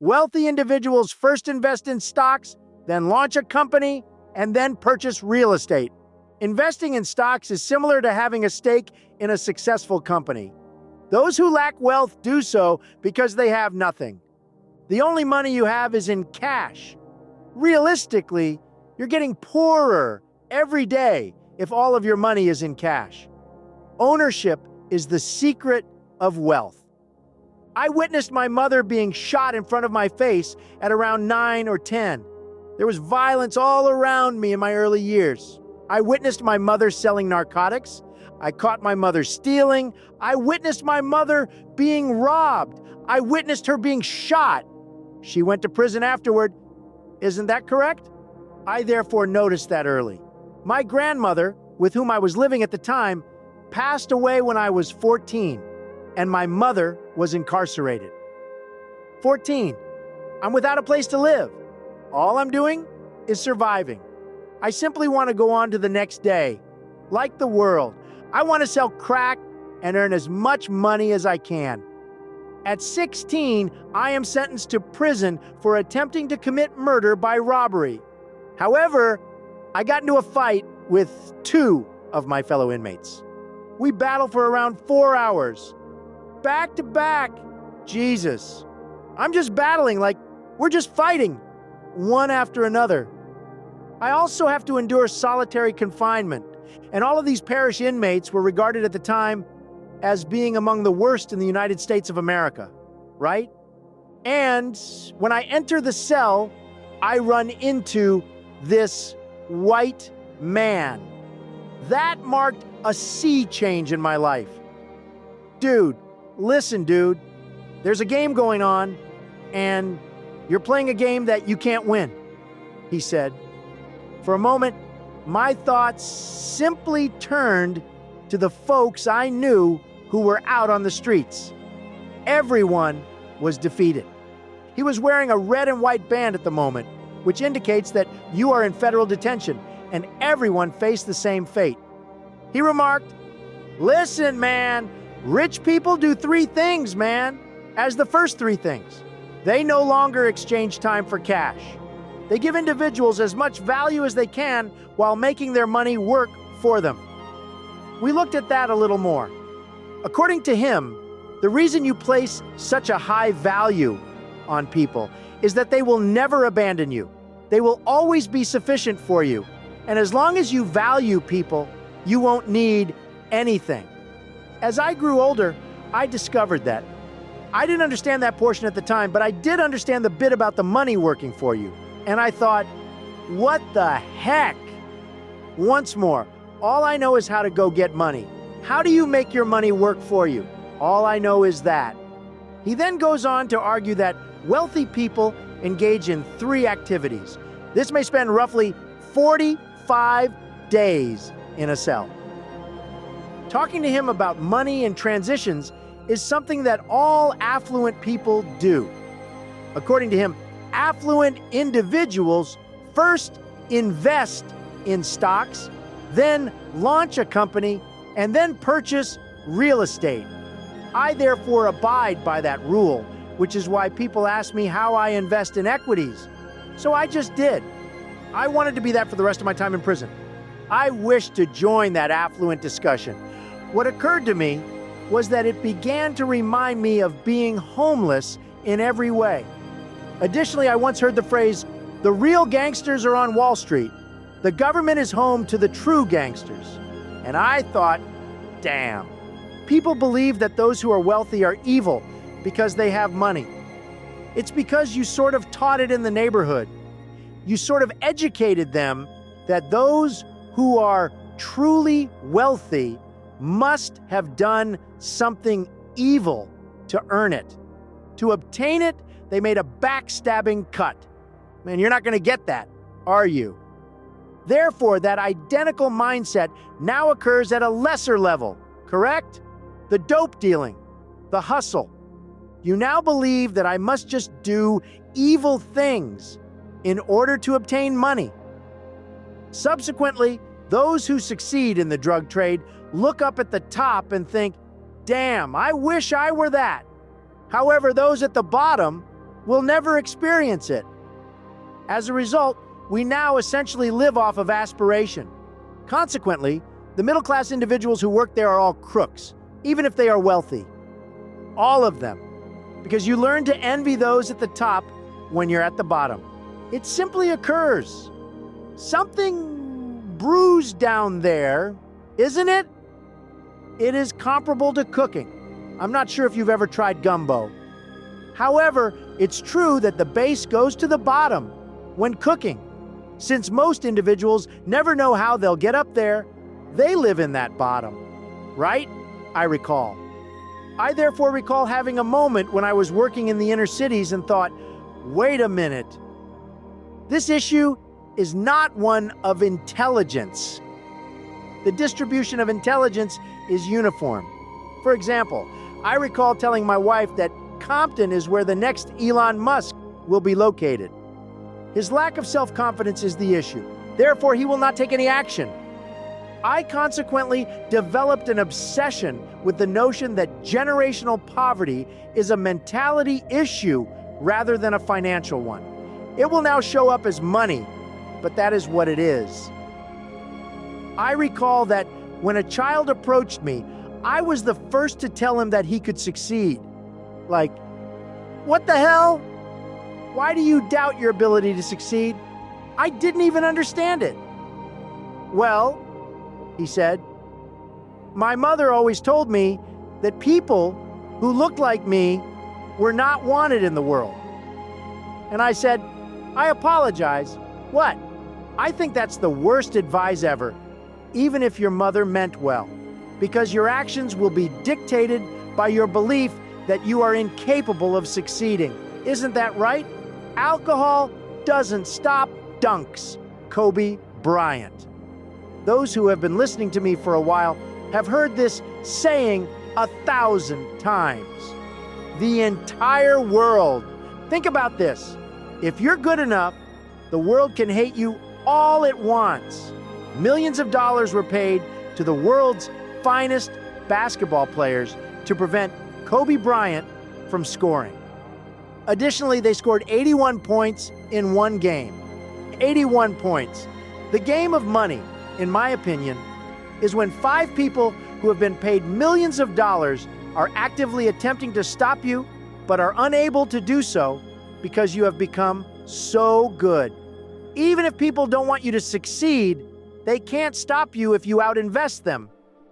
Wealthy individuals first invest in stocks, then launch a company, and then purchase real estate. Investing in stocks is similar to having a stake in a successful company. Those who lack wealth do so because they have nothing. The only money you have is in cash. Realistically, you're getting poorer every day if all of your money is in cash. Ownership is the secret of wealth. I witnessed my mother being shot in front of my face at around 9 or 10. There was violence all around me in my early years. I witnessed my mother selling narcotics. I caught my mother stealing. I witnessed my mother being robbed. I witnessed her being shot. She went to prison afterward. Isn't that correct? I therefore noticed that early. My grandmother, with whom I was living at the time, passed away when I was 14, and my mother was incarcerated. 14. I'm without a place to live. All I'm doing is surviving. I simply want to go on to the next day. Like the world, I want to sell crack and earn as much money as I can. At 16, I am sentenced to prison for attempting to commit murder by robbery. However, I got into a fight with 2 of my fellow inmates. We battled for around 4 hours. Back to back. Jesus. I'm just battling like we're just fighting, one after another. I also have to endure solitary confinement, and all of these parish inmates were regarded at the time as being among the worst in the United States of America, right? And when I enter the cell, I run into this white man. That marked a sea change in my life. Dude, listen, dude. There's a game going on, and you're playing a game that you can't win, he said. For a moment, my thoughts simply turned to the folks I knew who were out on the streets. Everyone was defeated. He was wearing a red and white band at the moment, which indicates that you are in federal detention, and everyone faced the same fate. He remarked, "Listen, man, rich people do 3 things, man. As the first 3 things, they no longer exchange time for cash. They give individuals as much value as they can while making their money work for them." We looked at that a little more. According to him, the reason you place such a high value on people is that they will never abandon you. They will always be sufficient for you. And as long as you value people, you won't need anything. As I grew older, I discovered that. I didn't understand that portion at the time, but I did understand the bit about the money working for you. And I thought, what the heck? Once more, all I know is how to go get money. How do you make your money work for you? All I know is that. He then goes on to argue that wealthy people engage in 3 activities. This may spend roughly 45 days in a cell. Talking to him about money and transitions is something that all affluent people do. According to him, affluent individuals first invest in stocks, then launch a company, and then purchase real estate. I therefore abide by that rule, which is why people ask me how I invest in equities. So I just did. I wanted to be that for the rest of my time in prison. I wished to join that affluent discussion. What occurred to me was that it began to remind me of being homeless in every way. Additionally, I once heard the phrase, "The real gangsters are on Wall Street. The government is home to the true gangsters." And I thought, damn. People believe that those who are wealthy are evil because they have money. It's because you sort of taught it in the neighborhood. You sort of educated them that those who are truly wealthy must have done something evil to earn it. To obtain it, they made a backstabbing cut. Man, you're not going to get that, are you? Therefore, that identical mindset now occurs at a lesser level, correct? The dope dealing, the hustle. You now believe that I must just do evil things in order to obtain money. Subsequently, those who succeed in the drug trade look up at the top and think, damn, I wish I were that. However, those at the bottom will never experience it. As a result, we now essentially live off of aspiration. Consequently, the middle-class individuals who work there are all crooks, even if they are wealthy. All of them. Because you learn to envy those at the top when you're at the bottom. It simply occurs. Something brews down there, isn't it? It is comparable to cooking. I'm not sure if you've ever tried gumbo. However, it's true that the base goes to the bottom when cooking. Since most individuals never know how they'll get up there, they live in that bottom, right? I recall. I therefore recall having a moment when I was working in the inner cities and thought, wait a minute. This issue is not one of intelligence. The distribution of intelligence is uniform. For example, I recall telling my wife that Compton is where the next Elon Musk will be located. His lack of self-confidence is the issue. Therefore, he will not take any action. I consequently developed an obsession with the notion that generational poverty is a mentality issue rather than a financial one. It will now show up as money, but that is what it is. I recall that when a child approached me, I was the first to tell him that he could succeed. Like, what the hell? Why do you doubt your ability to succeed? I didn't even understand it. Well, he said, my mother always told me that people who looked like me were not wanted in the world. And I said, I apologize. What? I think that's the worst advice ever, even if your mother meant well, because your actions will be dictated by your belief that you are incapable of succeeding. Isn't that right? Alcohol doesn't stop dunks. Kobe Bryant. Those who have been listening to me for a while have heard this saying 1,000 times. The entire world. Think about this. If you're good enough, the world can hate you all it wants. Millions of dollars were paid to the world's finest basketball players to prevent Kobe Bryant from scoring. Additionally, they scored 81 points in one game. 81 points. The game of money, in my opinion, is when 5 people who have been paid millions of dollars are actively attempting to stop you, but are unable to do so because you have become so good. Even if people don't want you to succeed, they can't stop you if you outinvest them.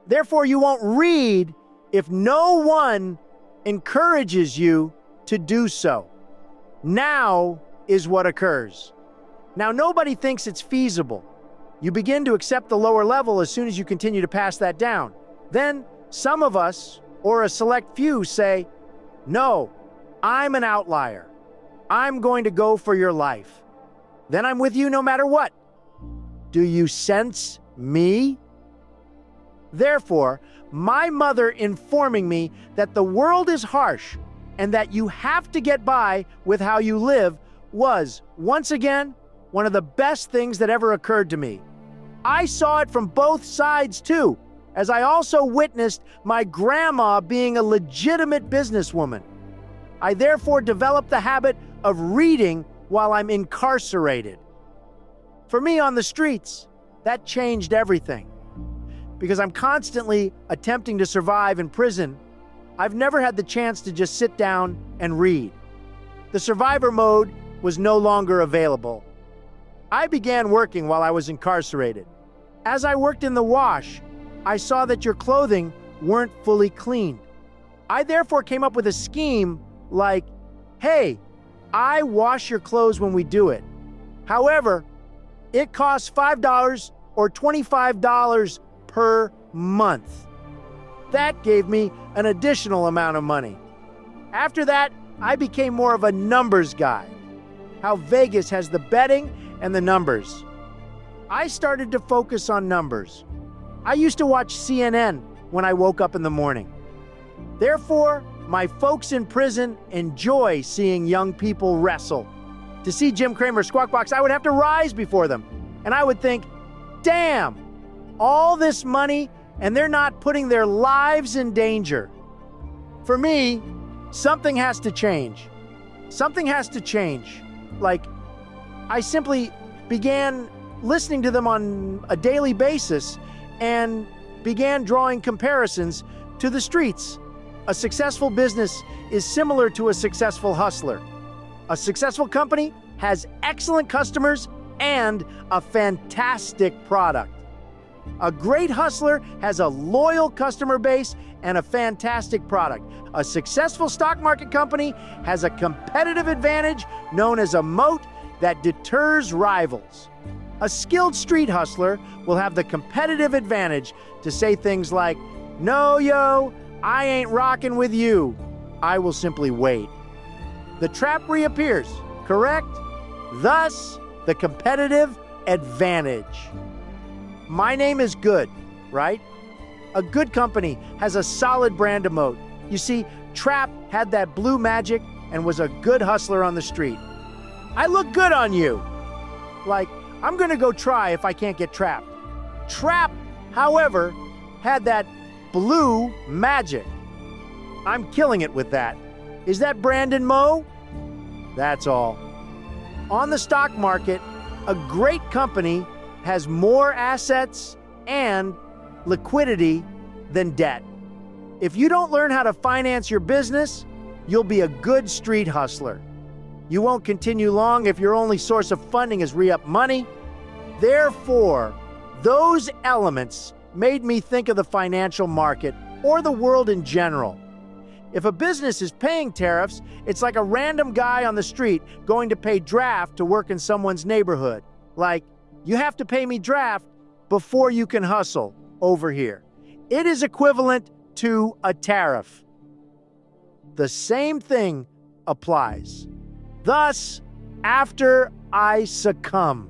Therefore, you won't read if no one encourages you to do so. Now is what occurs. Now, nobody thinks it's feasible. You begin to accept the lower level as soon as you continue to pass that down. Then, some of us, or a select few, say, no, I'm an outlier. I'm going to go for your life. Then I'm with you no matter what. Do you sense me? Therefore, my mother informing me that the world is harsh and that you have to get by with how you live was, once again, one of the best things that ever occurred to me. I saw it from both sides too, as I also witnessed my grandma being a legitimate businesswoman. I therefore developed the habit of reading while I'm incarcerated. For me on the streets, that changed everything. Because I'm constantly attempting to survive in prison, I've never had the chance to just sit down and read. The survivor mode was no longer available. I began working while I was incarcerated. As I worked in the wash, I saw that your clothing weren't fully cleaned. I therefore came up with a scheme like, hey, I wash your clothes when we do it. However, it costs $5 or $25 per month. That gave me an additional amount of money. After that, I became more of a numbers guy. How Vegas has the betting and the numbers. I started to focus on numbers. I used to watch CNN when I woke up in the morning. Therefore, my folks in prison enjoy seeing young people wrestle. To see Jim Cramer squawk box, I would have to rise before them. And I would think, damn, all this money and they're not putting their lives in danger. For me, something has to change. Something has to change. Like, I simply began listening to them on a daily basis and began drawing comparisons to the streets. A successful business is similar to a successful hustler. A successful company has excellent customers and a fantastic product. A great hustler has a loyal customer base and a fantastic product. A successful stock market company has a competitive advantage known as a moat that deters rivals. A skilled street hustler will have the competitive advantage to say things like, "No, yo, I ain't rocking with you. I will simply wait." The trap reappears, correct? Thus, the competitive advantage. My name is good, right? A good company has a solid brand to moat. You see, Trap had that blue magic and was a good hustler on the street. I look good on you. Like, I'm gonna go try if I can't get trapped. Trap, however, had that blue magic. I'm killing it with that. Is that Brandon Moe? That's all. On the stock market, a great company has more assets and liquidity than debt. If you don't learn how to finance your business, you'll be a good street hustler. You won't continue long if your only source of funding is re-up money. Therefore, those elements made me think of the financial market or the world in general. If a business is paying tariffs, it's like a random guy on the street going to pay draft to work in someone's neighborhood. Like, you have to pay me draft before you can hustle over here. It is equivalent to a tariff. The same thing applies. Thus, after I succumb,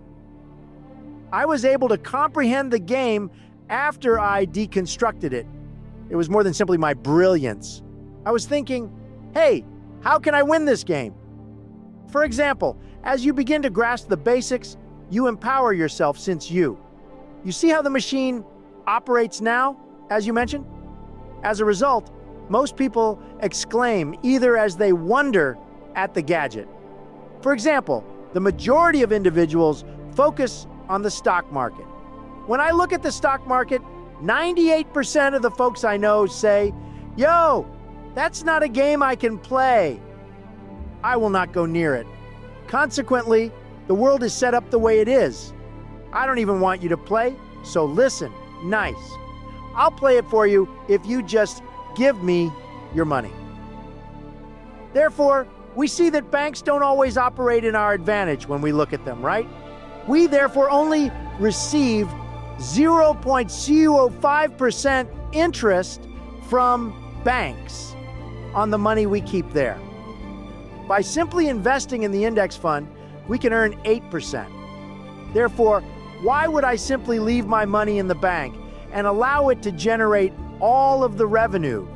I was able to comprehend the game after I deconstructed it. It was more than simply my brilliance. I was thinking, hey, how can I win this game? For example, as you begin to grasp the basics, you empower yourself since you see how the machine operates now, as you mentioned? As a result, most people exclaim either as they wonder at the gadget. For example, the majority of individuals focus on the stock market. When I look at the stock market, 98% of the folks I know say, "Yo, that's not a game I can play. I will not go near it." Consequently, the world is set up the way it is. I don't even want you to play, so listen, nice. I'll play it for you if you just give me your money. Therefore, we see that banks don't always operate in our advantage when we look at them, right? We therefore only receive 0.05% interest from banks on the money we keep there. By simply investing in the index fund, we can earn 8%. Therefore, why would I simply leave my money in the bank and allow it to generate all of the revenue?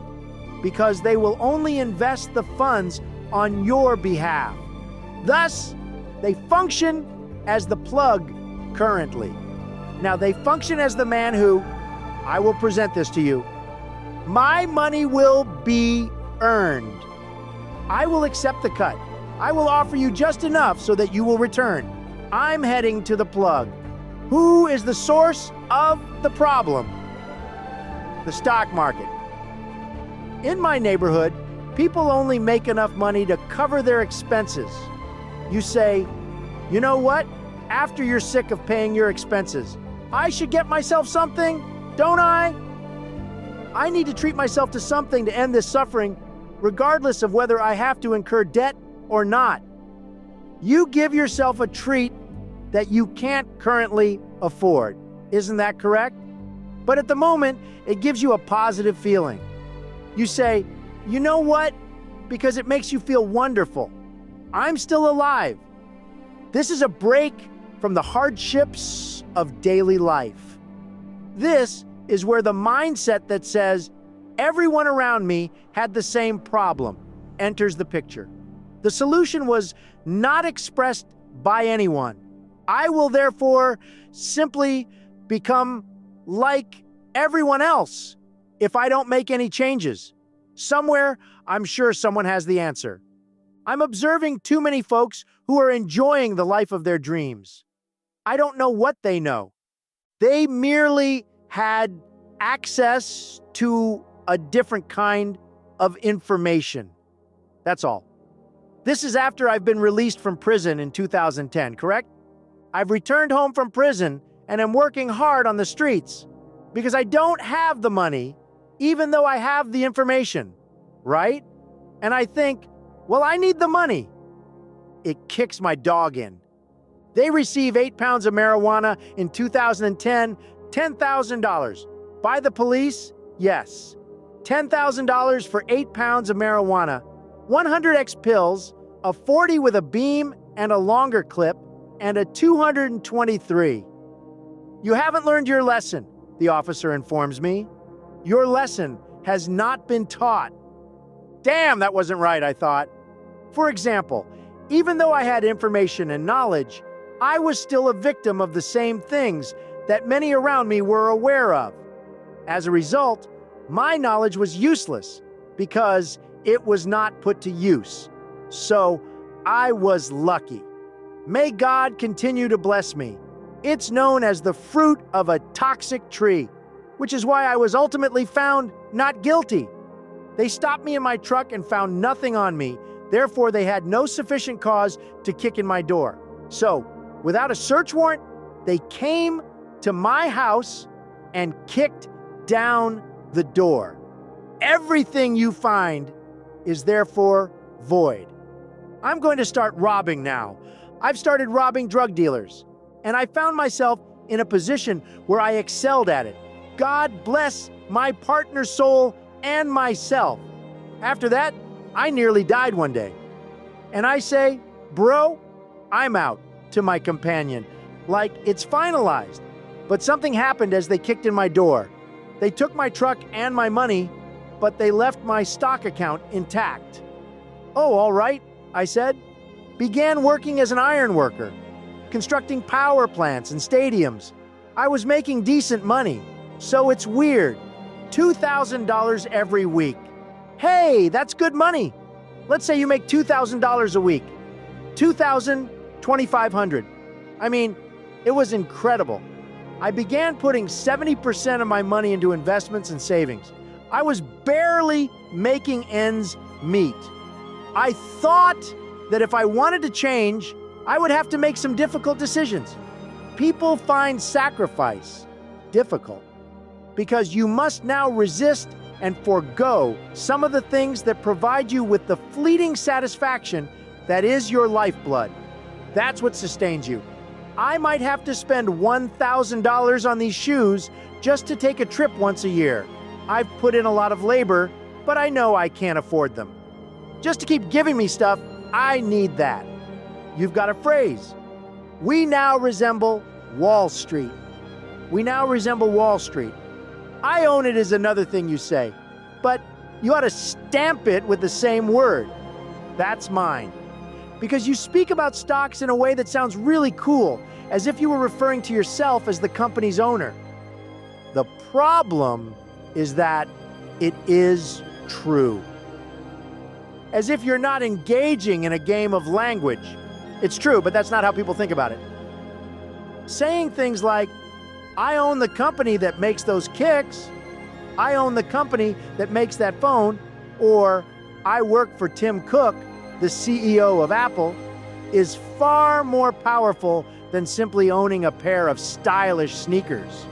Because they will only invest the funds on your behalf. Thus, they function as the plug currently. Now, they function as the man who, I will present this to you, my money will be earned. I will accept the cut. I will offer you just enough so that you will return. I'm heading to the plug. Who is the source of the problem? The stock market. In my neighborhood, people only make enough money to cover their expenses. You say, you know what? After you're sick of paying your expenses, I should get myself something, don't I? I need to treat myself to something to end this suffering, regardless of whether I have to incur debt or not. You give yourself a treat that you can't currently afford. Isn't that correct? But at the moment, it gives you a positive feeling. You say, you know what? Because it makes you feel wonderful. I'm still alive. This is a break from the hardships of daily life. This is where the mindset that says, everyone around me had the same problem, enters the picture. The solution was not expressed by anyone. I will therefore simply become like everyone else if I don't make any changes. Somewhere, I'm sure someone has the answer. I'm observing too many folks who are enjoying the life of their dreams. I don't know what they know. They merely had access to a different kind of information. That's all. This is after I've been released from prison in 2010, correct? I've returned home from prison and am working hard on the streets because I don't have the money, even though I have the information, right? And I think, well, I need the money. It kicks my dog in. They receive 8 pounds of marijuana in 2010, $10,000. By the police? Yes. $10,000 for 8 pounds of marijuana, 100x pills, a 40 with a beam and a longer clip, and a 223. You haven't learned your lesson, the officer informs me. Your lesson has not been taught. Damn, that wasn't right, I thought. For example, even though I had information and knowledge, I was still a victim of the same things that many around me were aware of. As a result, my knowledge was useless because it was not put to use. So I was lucky. May God continue to bless me. It's known as the fruit of a toxic tree, which is why I was ultimately found not guilty. They stopped me in my truck and found nothing on me. Therefore, they had no sufficient cause to kick in my door. So, without a search warrant, they came to my house and kicked down the door. Everything you find is therefore void. I'm going to start robbing now. I've started robbing drug dealers, and I found myself in a position where I excelled at it. God bless my partner's soul and myself. After that, I nearly died one day. And I say, bro, I'm out, to my companion, like it's finalized. But something happened as they kicked in my door. They took my truck and my money, but they left my stock account intact. Oh, all right, I said. Began working as an iron worker, constructing power plants and stadiums. I was making decent money, so it's weird. $2,000 every week. Hey, that's good money. Let's say you make $2,000 a week. $2,000, $2,500. I mean, it was incredible. I began putting 70% of my money into investments and savings. I was barely making ends meet. I thought that if I wanted to change, I would have to make some difficult decisions. People find sacrifice difficult because you must now resist and forego some of the things that provide you with the fleeting satisfaction that is your lifeblood. That's what sustains you. I might have to spend $1,000 on these shoes just to take a trip once a year. I've put in a lot of labor, but I know I can't afford them. Just to keep giving me stuff, I need that. You've got a phrase. We now resemble Wall Street. We now resemble Wall Street. I own it is another thing you say, but you ought to stamp it with the same word. That's mine. Because you speak about stocks in a way that sounds really cool, as if you were referring to yourself as the company's owner. The problem is that it is true. As if you're not engaging in a game of language. It's true, but that's not how people think about it. Saying things like, I own the company that makes those kicks, I own the company that makes that phone, or I work for Tim Cook, the CEO of Apple, is far more powerful than simply owning a pair of stylish sneakers.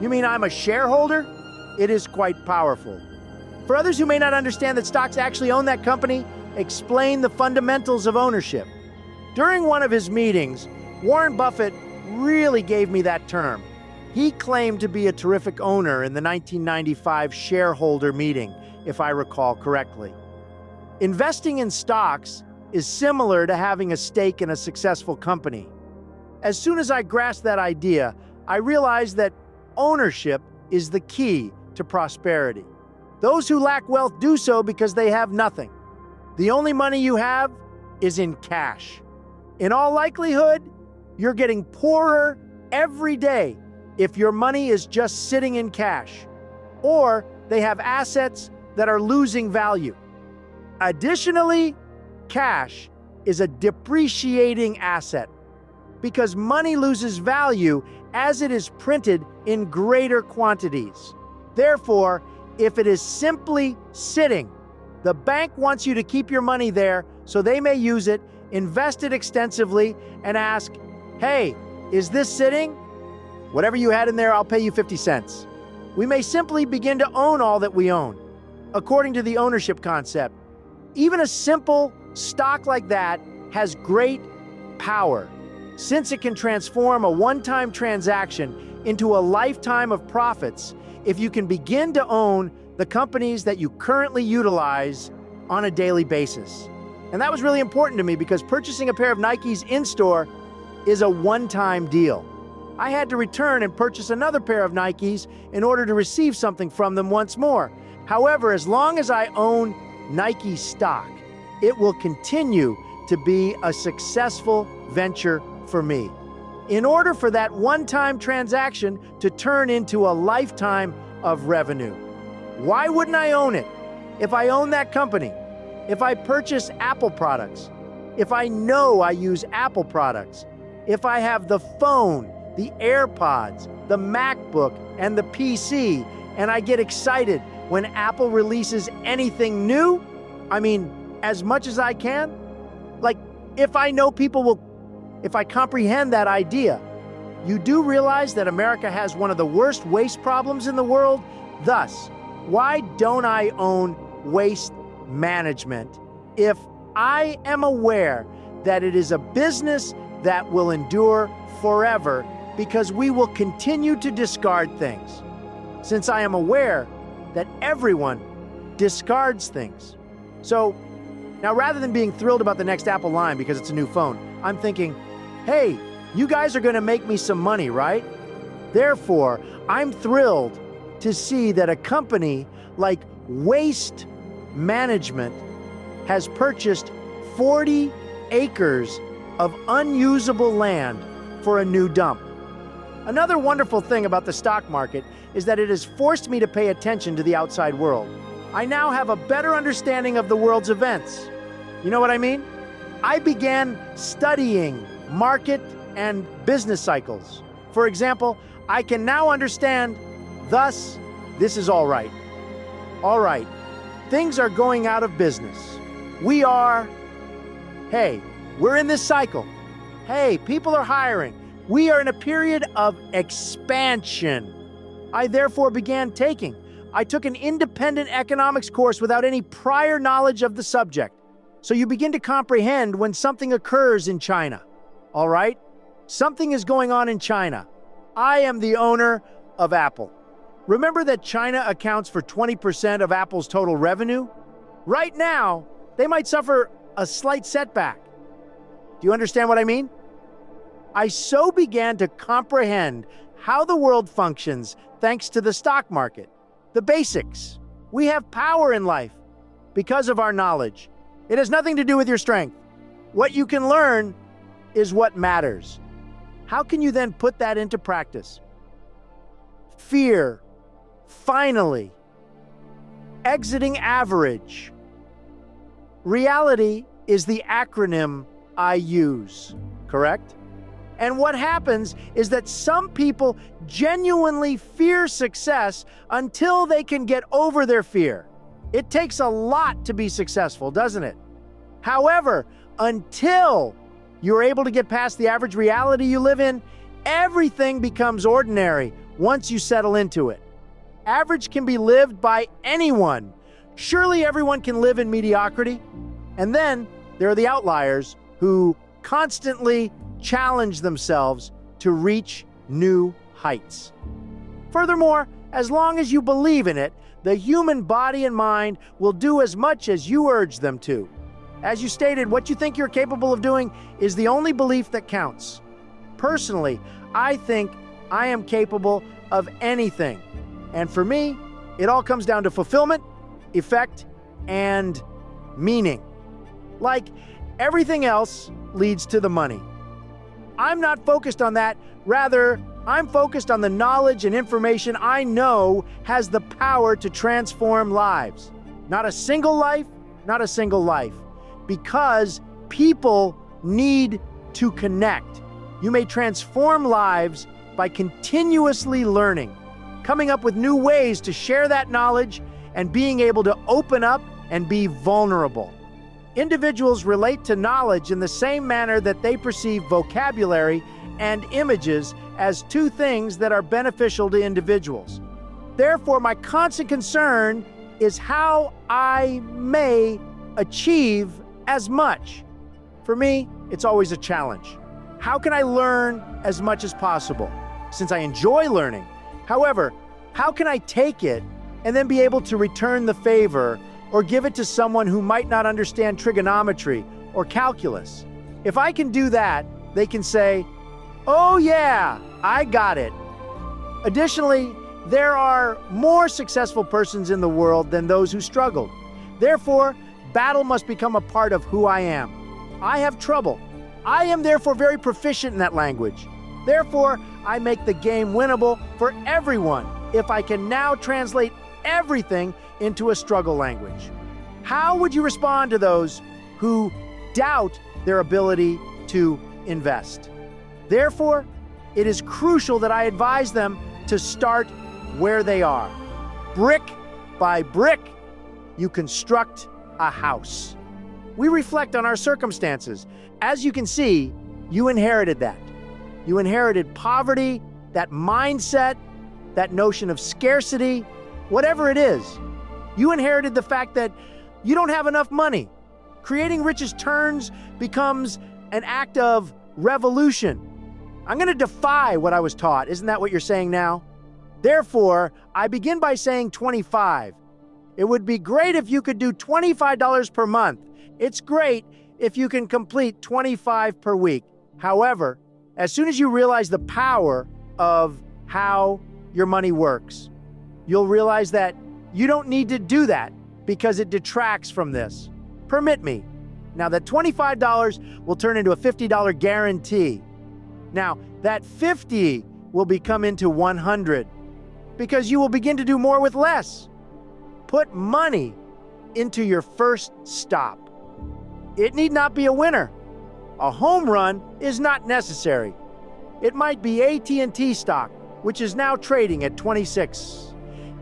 You mean I'm a shareholder? It is quite powerful. For others who may not understand that stocks actually own that company, explain the fundamentals of ownership. During one of his meetings, Warren Buffett really gave me that term. He claimed to be a terrific owner in the 1995 shareholder meeting, if I recall correctly. Investing in stocks is similar to having a stake in a successful company. As soon as I grasped that idea, I realized that ownership is the key to prosperity. Those who lack wealth do so because they have nothing. The only money you have is in cash. In all likelihood, you're getting poorer every day if your money is just sitting in cash, or they have assets that are losing value. Additionally, cash is a depreciating asset because money loses value as it is printed in greater quantities. Therefore, if it is simply sitting, the bank wants you to keep your money there so they may use it, invest it extensively, and ask, hey, is this sitting? Whatever you had in there, I'll pay you 50 cents. We may simply begin to own all that we own. According to the ownership concept, even a simple stock like that has great power, since it can transform a one-time transaction into a lifetime of profits if you can begin to own the companies that you currently utilize on a daily basis. And that was really important to me because purchasing a pair of Nikes in-store is a one-time deal. I had to return and purchase another pair of Nikes in order to receive something from them once more. However, as long as I own Nike stock, it will continue to be a successful venture for me. In order for that one-time transaction to turn into a lifetime of revenue. Why wouldn't I own it? If I own that company, if I purchase Apple products, if I know I use Apple products, if I have the phone, the AirPods, the MacBook, and the PC, and I get excited when Apple releases anything new, as much as I can, if I know people will, if I comprehend that idea, you do realize that America has one of the worst waste problems in the world? Thus, why don't I own waste management if I am aware that it is a business that will endure forever because we will continue to discard things, since I am aware that everyone discards things. So now, rather than being thrilled about the next Apple line because it's a new phone, I'm thinking, hey, you guys are going to make me some money, right? Therefore, I'm thrilled to see that a company like Waste Management has purchased 40 acres of unusable land for a new dump. Another wonderful thing about the stock market is that it has forced me to pay attention to the outside world. I now have a better understanding of the world's events. You know what I mean? I began studying market and business cycles. For example, I can now understand, thus, this is all right. All right, things are going out of business. We're in this cycle. Hey, people are hiring. We are in a period of expansion. I therefore began I took an independent economics course without any prior knowledge of the subject. So you begin to comprehend when something occurs in China. All right? Something is going on in China. I am the owner of Apple. Remember that China accounts for 20% of Apple's total revenue? Right now, they might suffer a slight setback. Do you understand what I mean? I so began to comprehend how the world functions thanks to the stock market. The basics. We have power in life because of our knowledge. It has nothing to do with your strength. What you can learn is what matters. How can you then put that into practice? Fear. Finally. Exiting average. Reality is the acronym I use, correct? And what happens is that some people genuinely fear success until they can get over their fear. It takes a lot to be successful, doesn't it? However, until you're able to get past the average reality you live in, everything becomes ordinary once you settle into it. Average can be lived by anyone. Surely everyone can live in mediocrity. And then there are the outliers who constantly challenge themselves to reach new heights. Furthermore, as long as you believe in it, the human body and mind will do as much as you urge them to. As you stated, what you think you're capable of doing is the only belief that counts. Personally, I think I am capable of anything. And for me, it all comes down to fulfillment, effect, and meaning. Like everything else leads to the money. I'm not focused on that. Rather, I'm focused on the knowledge and information I know has the power to transform lives. Not a single life, not a single life. because people need to connect. You may transform lives by continuously learning, coming up with new ways to share that knowledge, and being able to open up and be vulnerable. Individuals relate to knowledge in the same manner that they perceive vocabulary and images as two things that are beneficial to individuals. Therefore, my constant concern is how I may achieve as much. For me, it's always a challenge. How can I learn as much as possible, since I enjoy learning? However, how can I take it and then be able to return the favor or give it to someone who might not understand trigonometry or calculus? If I can do that, they can say, "Oh yeah, I got it." Additionally, there are more successful persons in the world than those who struggled. Therefore, battle must become a part of who I am. I have trouble. I am therefore very proficient in that language. Therefore, I make the game winnable for everyone if I can now translate everything into a struggle language. How would you respond to those who doubt their ability to invest? Therefore, it is crucial that I advise them to start where they are. Brick by brick, you construct a house. We reflect on our circumstances. As you can see, you inherited that. You inherited poverty, that mindset, that notion of scarcity, whatever it is. You inherited the fact that you don't have enough money. Creating riches becomes an act of revolution. I'm going to defy what I was taught. Isn't that what you're saying now? Therefore, I begin by saying 25. It would be great if you could do $25 per month. It's great if you can complete 25 per week. However, as soon as you realize the power of how your money works, you'll realize that you don't need to do that because it detracts from this. Permit me. Now that $25 will turn into a $50 guarantee. Now that 50 will become into 100 because you will begin to do more with less. Put money into your first stop. It need not be a winner. A home run is not necessary. It might be AT&T stock, which is now trading at 26.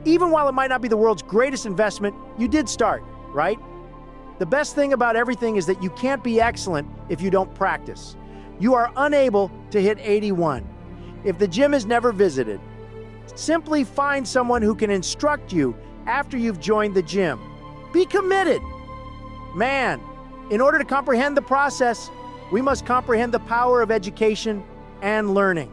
Even while it might not be the world's greatest investment, you did start, right? The best thing about everything is that you can't be excellent if you don't practice. You are unable to hit 81 if the gym is never visited. Simply find someone who can instruct you after you've joined the gym. Be committed. Man, in order to comprehend the process, we must comprehend the power of education and learning.